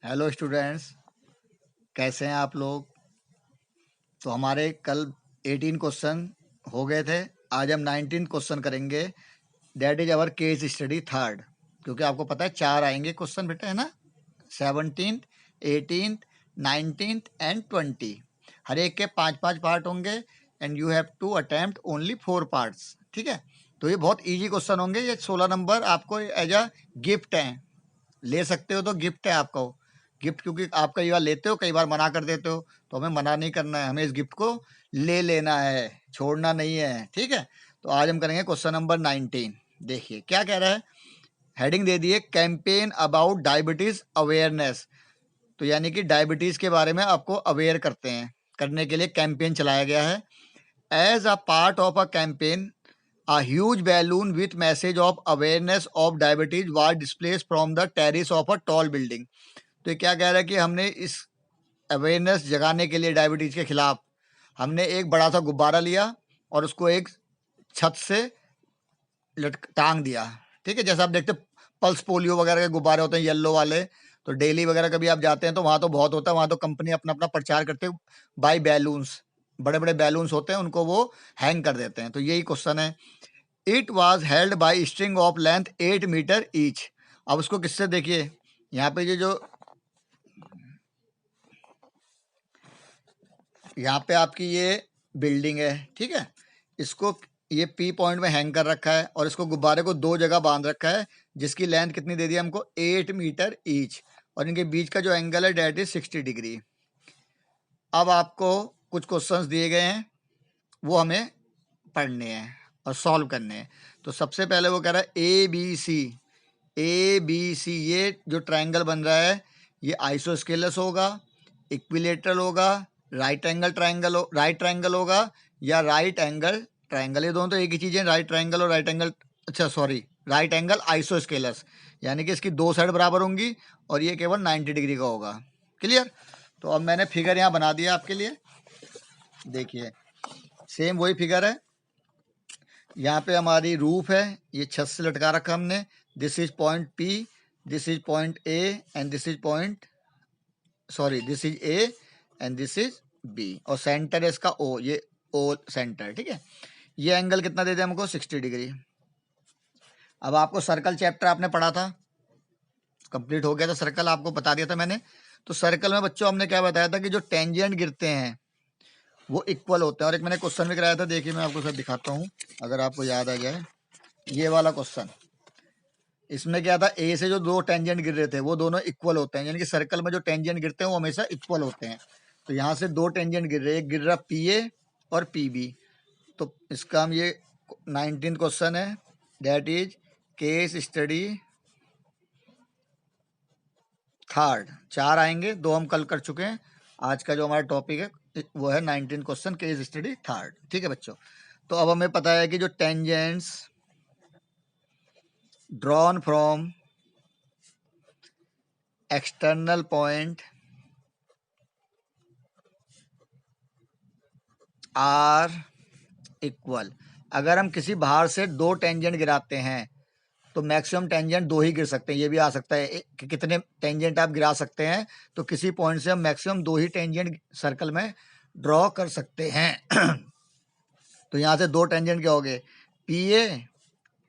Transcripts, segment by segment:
Hello students, कैसे हैं आप लोग। तो हमारे कल 18 क्वेश्चन हो गए थे। आज हम 19 क्वेश्चन करेंगे। That is our case study third. क्योंकि आपको पता है 4 आएंगे क्वेश्चन बेटा, है ना। 17th, 18th, 19th and 20। हर एक के 5-5 पार्ट होंगे and you have to attempt only 4 parts. ठीक है। तो ये बहुत इजी क्वेश्चन होंगे। ये 16 नंबर आपको एज अ गिफ्ट हैं। ले सकते हो तो गिफ्ट है आपका वो गिफ्ट, क्योंकि आप कई बार लेते हो, कई बार मना कर देते हो। तो हमें मना नहीं करना है, हमें इस गिफ्ट को ले लेना है, छोड़ना नहीं है। ठीक है। तो आज हम करेंगे क्वेश्चन नंबर 19। देखिए क्या कह रहा है। हेडिंग दे दिए, कैंपेन अबाउट डायबिटीज अवेयरनेस। तो यानी कि डायबिटीज के बारे में आपको अवेयर करने के लिए कैंपेन चलाया गया है। As a part of a campaign, a huge balloon with message of awareness of diabetes was displayed from the terrace of a tall building। तो ये क्या कह रहा है कि हमने इस अवेयरनेस जगाने के लिए डायबिटीज के खिलाफ हमने एक बड़ा सा गुब्बारा लिया और उसको एक छत से टांग दिया। ठीक है। जैसा आप देखते पल्स पोलियो वगैरह के गुब्बारे होते हैं येलो वाले, तो डेली वगैरह कभी आप जाते हैं तो वहां तो बहुत होता है। वहां तो कंपनी अपना अपना प्रचार करते हैं बाई बैलून्स। बड़े बड़े बैलून्स होते हैं, उनको वो हैंग कर देते हैं। तो यही क्वेश्चन है। It was held by string of length 8 metre each. अब उसको किससे, देखिए यहाँ पे ये जो यहाँ पे आपकी ये बिल्डिंग है। ठीक है। इसको ये पी पॉइंट में हैंग कर रखा है और इसको गुब्बारे को 2 जगह बांध रखा है, जिसकी लेंथ कितनी दे दी हमको, 8 मीटर ईच। और इनके बीच का जो एंगल है डेट इज 60 डिग्री। अब आपको कुछ क्वेश्चंस दिए गए हैं, वो हमें पढ़ने हैं और सॉल्व करने हैं। तो सबसे पहले वो कह रहा है ए बी सी। ये जो ट्रायंगल बन रहा है ये आइसोस्केलस होगा, इक्विलेटरल होगा, राइट ट्रायंगल होगा या राइट एंगल ट्रायंगल। ये दोनों तो एक ही चीज़ है, राइट ट्रायंगल और राइट एंगल। अच्छा सॉरी, राइट एंगल आइसोस्केलस, यानी कि इसकी 2 साइड बराबर होंगी और ये केवल 90 डिग्री का होगा। क्लियर। तो अब मैंने फिगर यहाँ बना दिया आपके लिए। देखिए सेम वही फिगर है। यहाँ पे हमारी रूफ है, ये छत से लटका रखा हमने। This is point p, this is point a and this is point, sorry this is a and this is b. और सेंटर है इसका ओ, ये ओ सेंटर। ठीक है। ये एंगल कितना दे दिया हमको, 60 डिग्री। अब आपको सर्कल चैप्टर आपने पढ़ा था, कंप्लीट हो गया था। सर्कल आपको बता दिया था मैंने। तो सर्कल में बच्चों हमने क्या बताया था कि जो टेंजेंट गिरते हैं वो इक्वल होते हैं। और एक मैंने क्वेश्चन भी कराया था, देखिए मैं आपको सब दिखाता हूँ अगर आपको याद आ जाए। ये वाला क्वेश्चन, इसमें क्या था, ए से जो 2 टेंजेंट गिर रहे थे वो दोनों इक्वल होते हैं। यानी कि सर्कल में जो टेंजेंट गिरते हैं वो हमेशा इक्वल होते हैं। तो यहाँ से 2 टेंजेंट गिर रहे हैं, एक गिर रहा पी ए और पी बी। तो इसका हम ये 19 क्वेश्चन है, that is case study third. 4 आएंगे, 2 हम कल कर चुके हैं। आज का जो हमारा टॉपिक है वो है 19 क्वेश्चन केस स्टडी थर्ड। ठीक है बच्चों। तो अब हमें पता है कि जो tangents drawn from external point are equal. अगर हम किसी बाहर से 2 टेंजेंट गिराते हैं तो मैक्सिमम टेंजेंट 2 ही गिर सकते हैं। ये भी आ सकता है कि कितने टेंजेंट आप गिरा सकते हैं। तो किसी पॉइंट से हम मैक्सिमम 2 ही टेंजेंट सर्कल में ड्रॉ कर सकते हैं। तो यहाँ से 2 टेंजेंट क्या हो गए, p a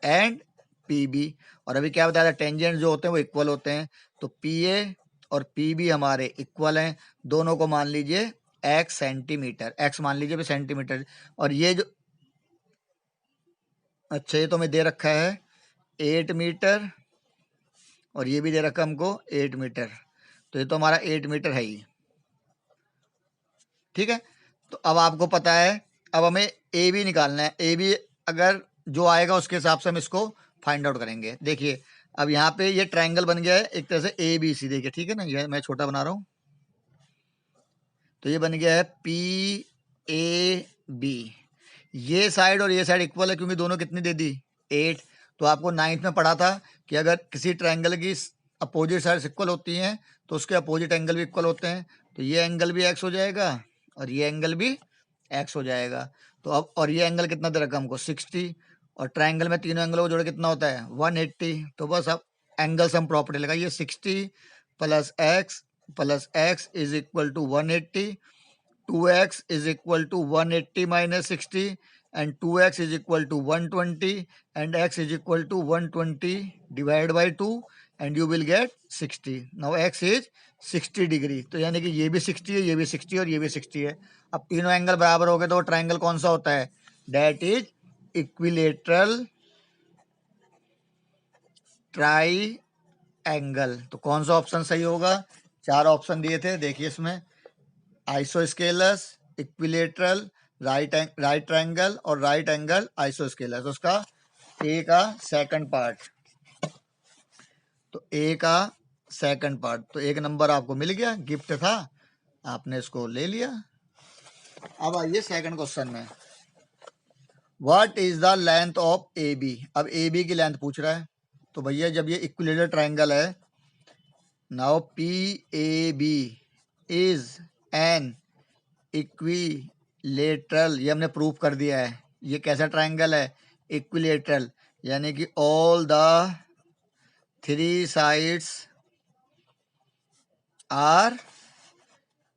and p b. और अभी क्या बताया था, टेंजेंट जो होते हैं वो इक्वल होते हैं। तो पी ए और पी बी हमारे इक्वल हैं। दोनों को मान लीजिए x सेंटीमीटर, x मान लीजिए सेंटीमीटर। और ये जो, अच्छा ये तो हमें दे रखा है 8 मीटर और ये भी दे रखा है हमको 8 मीटर। तो ये तो हमारा 8 मीटर है ही। ठीक है। तो अब आपको पता है, अब हमें ए बी निकालना है। ए बी अगर जो आएगा उसके हिसाब से हम इसको फाइंड आउट करेंगे। देखिए अब यहाँ पे ये ट्रायंगल बन गया है एक तरह से ए बी सी। देखिए ठीक है ना, ये मैं छोटा बना रहा हूँ। तो ये बन गया है पी ए बी। ये साइड और ये साइड इक्वल है क्योंकि दोनों कितनी दे दी, 8। तो आपको 9th में पढ़ा था कि अगर किसी ट्रायंगल की अपोजिट साइड इक्वल होती हैं तो उसके अपोजिट एंगल भी इक्वल होते हैं। तो ये एंगल भी एक्स हो जाएगा और ये एंगल भी एक्स हो जाएगा। तो अब और ये एंगल कितना दे रखा हमको, 60। और ट्रायंगल में तीनों एंगलों को जोड़े कितना होता है, 180। तो बस अब एंगल्स हम प्रॉपर्टी लगाइए, 60 plus x is equal to 180, 2x is equal to 180 minus 60 and 2x is equal to 120 and x is equal to 120 divided by 2 and you will get 60. Now x is 60 degree, तो यानी कि ये भी 60 है, ये भी 60 है और ये भी 60 है. अब तीनों एंगल बराबर हो गए तो ट्रायंगल कौन सा होता है? That is equilateral triangle. तो कौन सा ऑप्शन सही होगा? 4 ऑप्शन दिए थे, देखिए इसमें आइसोस्केलस, इक्विलेटरल, राइट ट्रायंगल और राइट एंगल आइसोस्केलस. तो उसका ए का सेकंड पार्ट, तो ए का सेकंड पार्ट, तो 1 नंबर आपको मिल गया, गिफ्ट था, आपने इसको ले लिया. अब आइए सेकंड क्वेश्चन में. What is the length of a b. अब ए बी की लेंथ पूछ रहा है, तो भैया जब ये इक्विलेटरल ट्रायंगल है, now p a b is an equilateral, ये हमने प्रूव कर दिया है. ये कैसा ट्रायंगल है? इक्विलेटरल, यानी कि all the 3 sides are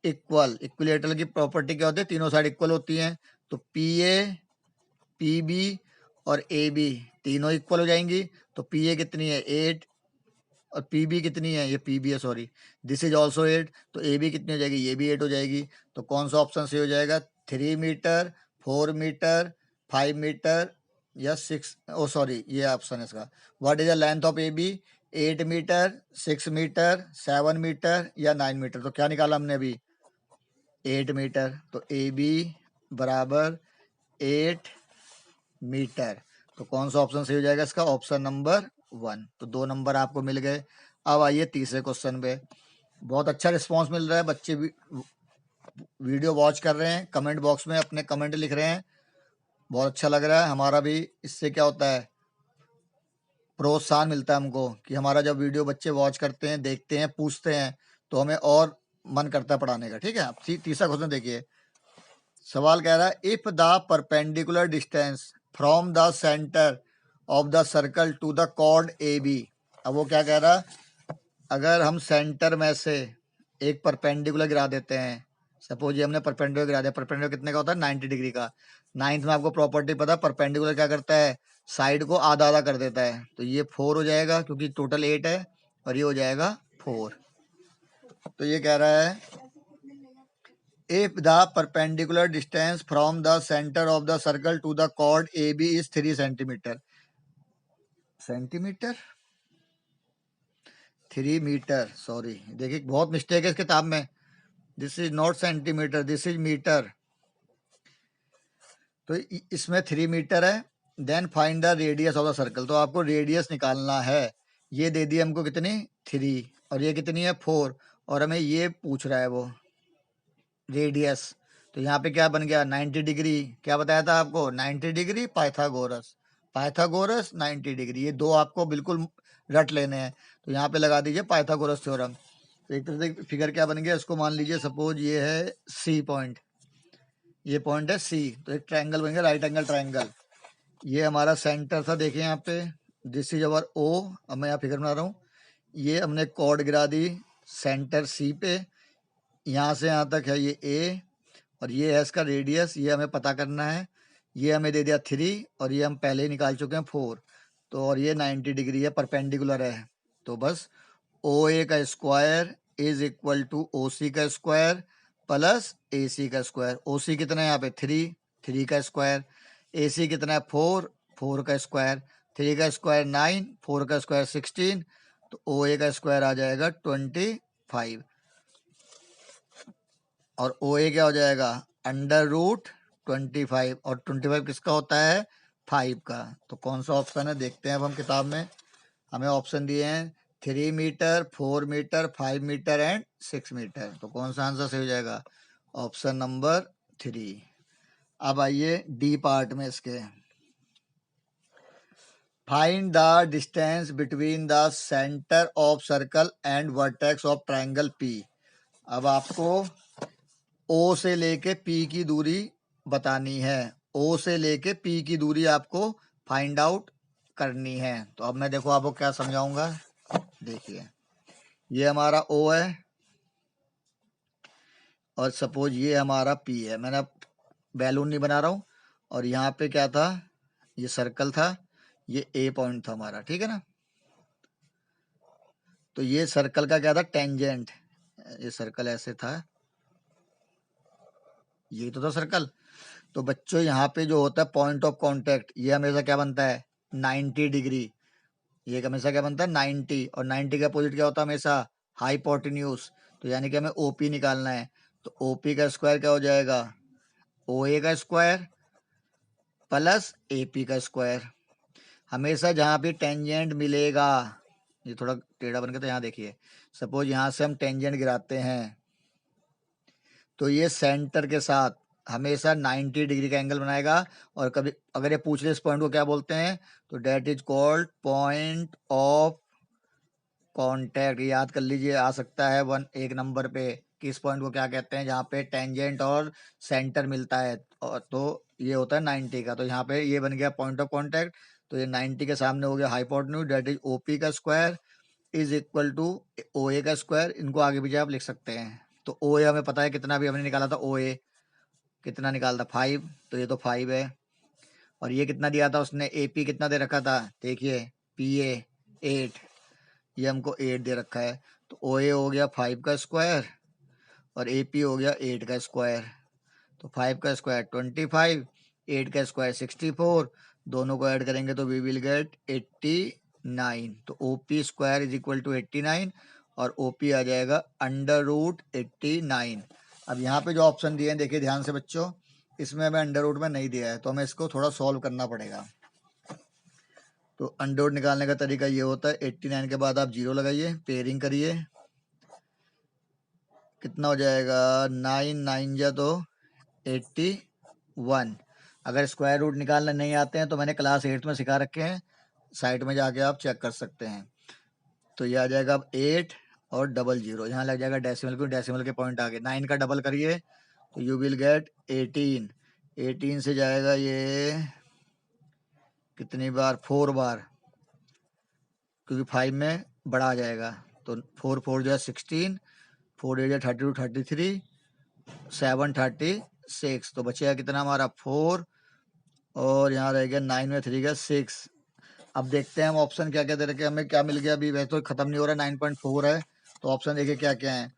equal. Equilateral की प्रॉपर्टी क्या होती है? तीनों साइड इक्वल होती हैं. तो पी ए, पी बी और ए बी तीनों इक्वल हो जाएंगी. तो पी ए कितनी है? 8 और पी बी कितनी है? ये पी बी है, सॉरी, दिस इज ऑल्सो 8. तो ए बी कितनी हो जाएगी? ये भी 8 हो जाएगी. तो कौन सा ऑप्शन सही हो जाएगा? 3 मीटर, 4 मीटर, 5 मीटर या 6, ओ सॉरी ये ऑप्शन है इसका. What is the length of a b? 8 metre, 6 metre, 7 metre या 9 मीटर. तो क्या निकाला हमने अभी? 8 मीटर. तो ए बी बराबर 8 मीटर. तो कौन सा ऑप्शन सही हो जाएगा इसका? Option number 1. तो 2 नंबर आपको मिल गए. अब आइए तीसरे क्वेश्चन पे. बहुत अच्छा रिस्पांस मिल रहा है, बच्चे भी वीडियो वॉच कर रहे हैं, कमेंट बॉक्स में अपने कमेंट लिख रहे हैं, बहुत अच्छा लग रहा है. हमारा भी इससे क्या होता है, प्रोत्साहन मिलता है हमको कि हमारा जब वीडियो बच्चे वॉच करते हैं, देखते हैं, पूछते हैं, तो हमें और मन करता है पढ़ाने का. ठीक है. अब तीसरा क्वेश्चन देखिए. सवाल कह रहा है if the perpendicular distance from the centre of the circle to the chord a b. अब वो क्या कह रहा है? अगर हम सेंटर में से एक परपेंडिकुलर गिरा देते हैं, सपोज ये हमने परपेंडिकुलर गिरा दिया. परपेंडिकुलर कितने का होता है? 90 डिग्री का. 9th में आपको प्रॉपर्टी पता है, परपेंडिकुलर क्या करता है? साइड को आधा आधा कर देता है. तो ये 4 हो जाएगा क्योंकि टोटल 8 है और ये हो जाएगा 4. तो ये कह रहा है if the perpendicular distance from the center of the circle to the chord AB is 3 centimeter. 3 metre, sorry, देखिए बहुत मिस्टेक है इस किताब में. This is not centimetre, this is metre. तो इसमें 3 मीटर है. Then find the radius of the circle. तो आपको रेडियस निकालना है. ये दे दी हमको कितनी? 3 और ये कितनी है? 4. और हमें ये पूछ रहा है वो रेडियस. तो यहाँ पे क्या बन गया? 90 डिग्री. क्या बताया था आपको? 90 डिग्री पाइथागोरस. पाइथागोरस 90 डिग्री, ये दो आपको बिल्कुल रट लेने हैं. तो यहाँ पे लगा दीजिए पाइथागोरस थ्योरम. तो एक तरह से फिगर क्या बन गया? इसको मान लीजिए सपोज ये है सी पॉइंट, ये पॉइंट है सी. तो एक ट्रायंगल बन गया, राइट एंगल ट्रायंगल. ये हमारा सेंटर था, देखिए यहाँ पे, दिस इज अवर ओ. अब मैं यहाँ फिगर बना रहा हूँ. ये हमने कॉर्ड गिरा दी सेंटर सी पे, यहाँ से यहाँ तक है ये ए, और ये है इसका रेडियस, ये हमें पता करना है. ये हमें दे दिया 3 और ये हम पहले ही निकाल चुके हैं 4. तो और ये 90 डिग्री है, परपेंडिकुलर है. तो बस ओ ए का square is equal to O C का स्क्वायर प्लस ए सी का स्क्वायर. ओ सी कितना है यहाँ पे? 3 का स्क्वायर. ए सी कितना है? 4 का स्क्वायर. 3 का स्क्वायर 9, 4 का स्क्वायर 16. तो ओ ए का स्क्वायर आ जाएगा 25 और ओ ए क्या हो जाएगा? √25. और 25 किसका होता है? 5 का. तो कौन सा ऑप्शन है देखते हैं अब हम किताब में. हमें ऑप्शन दिए हैं 3 metre, 4 metre, 5 metre and 6 metre. तो कौन सा आंसर सही हो जाएगा? Option number 3. अब आइए डी पार्ट में इसके. Find the distance between the centre of circle and vertex of triangle P. अब आपको ओ से लेके पी की दूरी बतानी है. ओ से लेके पी की दूरी आपको फाइंड आउट करनी है. तो अब मैं देखो आपको क्या समझाऊंगा, देखिए. ये हमारा ओ है और सपोज ये हमारा पी है। मैंने अब बैलून नहीं बना रहा हूँ। और यहाँ पे क्या था, ये सर्कल था, ये ए पॉइंट था हमारा, ठीक है ना। तो ये सर्कल का क्या था, टेंजेंट। ये सर्कल ऐसे था, ये तो था सर्कल। तो बच्चों यहाँ पे जो होता है पॉइंट ऑफ कांटेक्ट, ये हमेशा क्या बनता है, 90 डिग्री। ये हमेशा क्या बनता है, 90। और 90 का अपोजिट क्या होता है हमेशा, हाइपोटेन्यूज। तो यानी कि हमें ओपी निकालना है। तो ओपी का स्क्वायर क्या हो जाएगा, ओ ए का स्क्वायर प्लस ए पी का स्क्वायर। हमेशा जहाँ भी टेंजेंट मिलेगा, ये थोड़ा टेढ़ा बन गया था, यहाँ देखिए। सपोज यहाँ से हम टेंजेंट गिराते हैं तो ये सेंटर के साथ हमेशा 90 डिग्री का एंगल बनाएगा। और कभी अगर ये पूछ ले इस पॉइंट को क्या बोलते हैं, तो that is called point of contact. याद कर लीजिए, आ सकता है एक नंबर पे कि इस पॉइंट को क्या कहते हैं, जहाँ पे टेंजेंट और सेंटर मिलता है। और तो ये होता है 90 का। तो यहाँ पे ये बन गया पॉइंट ऑफ कांटेक्ट। तो ये 90 के सामने हो गया hypotenuse, that is O P square is equal to O A का स्क्वायर। इनको आगे पीछे आप लिख सकते हैं। तो ओ ए हमें पता है कितना, भी हमने निकाला था ओ ए कितना निकाला था 5। तो ये तो 5 है। और ये कितना दिया था उसने, ए पी कितना दे रखा था, देखिए पी ए 8, ये हमको 8 दे रखा है। तो ओ ए हो गया 5 का स्क्वायर और ए पी हो गया 8 का स्क्वायर। तो 5 का स्क्वायर 25, 8 का स्क्वायर 64, दोनों को ऐड करेंगे तो वी विल गेट 89। तो O P square is equal to 89 और ओ पी आ जाएगा अंडर रूट 89। अब यहाँ पे जो ऑप्शन दिए हैं देखिए ध्यान से बच्चों, इसमें हमें अंडर रूट में नहीं दिया है, तो हमें इसको थोड़ा सॉल्व करना पड़ेगा। तो अंडर रूट निकालने का तरीका ये होता है, 89 के बाद आप जीरो लगाइए, पेयरिंग करिए, कितना हो जाएगा, 9 9 जा तो 81। अगर स्क्वायर रूट निकालने नहीं आते हैं तो मैंने क्लास 8 में सिखा रखे हैं, साइट में जाके आप चेक कर सकते हैं। तो ये आ जाएगा अब 8 और डबल जीरो, यहाँ लग जाएगा डेसिमल, क्योंकि डेसिमल के पॉइंट आगे 9 का डबल करिए तो यू विल गेट 18। 18 से जाएगा ये कितनी बार, 4 बार, क्योंकि 5 में बड़ा आ जाएगा। तो 4 4 जो है 16, 4 8 32 33, 7 36। तो बचेगा कितना हमारा 4, और यहाँ रह गया 9 में 3 का 6। अब देखते हैं हम ऑप्शन क्या क्या दे रखे, हमें क्या मिल गया, अभी वैसे तो खत्म नहीं हो रहा, 9.4 है। तो ऑप्शन देखिए क्या क्या है,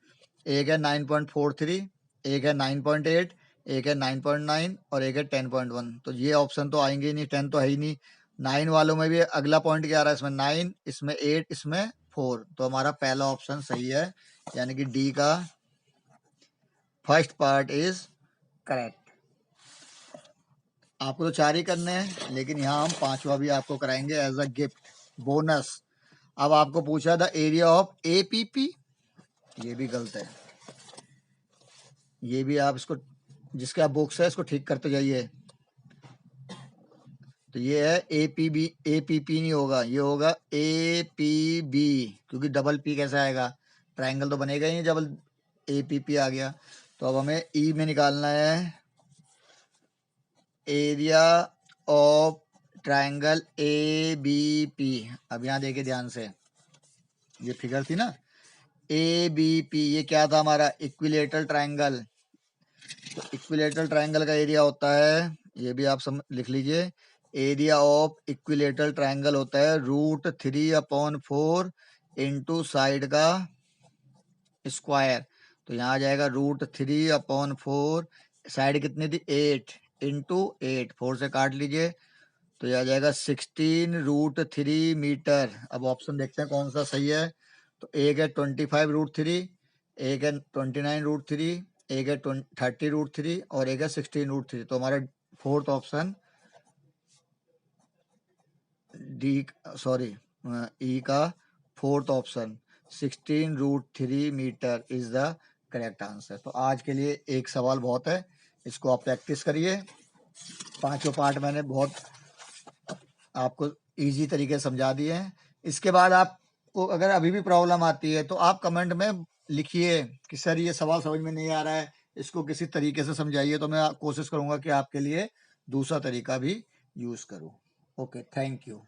एक है 9.43, एक है 9.8, एक है 9.9 और एक है 10.1। तो ये ऑप्शन तो आएंगे ही नहीं, 10 तो है ही नहीं। 9 वालों में भी अगला पॉइंट क्या आ रहा है, इसमें 9, इसमें 8, इसमें 4। तो हमारा पहला ऑप्शन सही है, यानी कि डी का फर्स्ट पार्ट इज करेक्ट। आपको तो 4 ही करने हैं, लेकिन यहाँ हम 5वां भी आपको कराएंगे एज अ गिफ्ट बोनस। अब आपको पूछा था एरिया ऑफ एपीपी, ये भी गलत है। ये भी आप इसको, जिसका बुक्स है इसको ठीक करते जाइए। तो ये है एपीबी, एपीपी नहीं होगा, ये होगा एपीबी, क्योंकि डबल पी कैसे आएगा, ट्रायंगल तो बनेगा ही नहीं, डबल एपीपी आ गया। तो अब हमें ई में निकालना है area of triangle A B P. अब यहाँ देखिए ध्यान से, ये फिगर थी ना ए बी पी, ये क्या था हमारा, इक्विलेटरल ट्रायंगल। तो इक्विलेटरल ट्रायंगल का एरिया होता है, ये भी आप लिख लीजिए, एरिया ऑफ इक्विलेटरल ट्रायंगल होता है √3/4 इंटू साइड का स्क्वायर। तो यहाँ आ जाएगा √3/4, साइड कितनी थी 8 इंटू 8, 4 से काट लीजिए तो यह आ जाएगा 16√3 मीटर। अब ऑप्शन देखते हैं कौन सा सही है। तो एक है 25√3, एक है 29√3, एक है 30√3 और एक है 16√3। तो हमारा fourth option D, sorry E का fourth option 16√3 metre is the correct answer. तो आज के लिए एक सवाल बहुत है, इसको आप प्रैक्टिस करिए। 5 पार्ट मैंने बहुत आपको इजी तरीके से समझा दिए हैं। इसके बाद आपको अगर अभी भी प्रॉब्लम आती है तो आप कमेंट में लिखिए कि सर ये सवाल समझ में नहीं आ रहा है, इसको किसी तरीके से समझाइए, तो मैं कोशिश करूंगा कि आपके लिए दूसरा तरीका भी यूज करूं। Okay, thank you.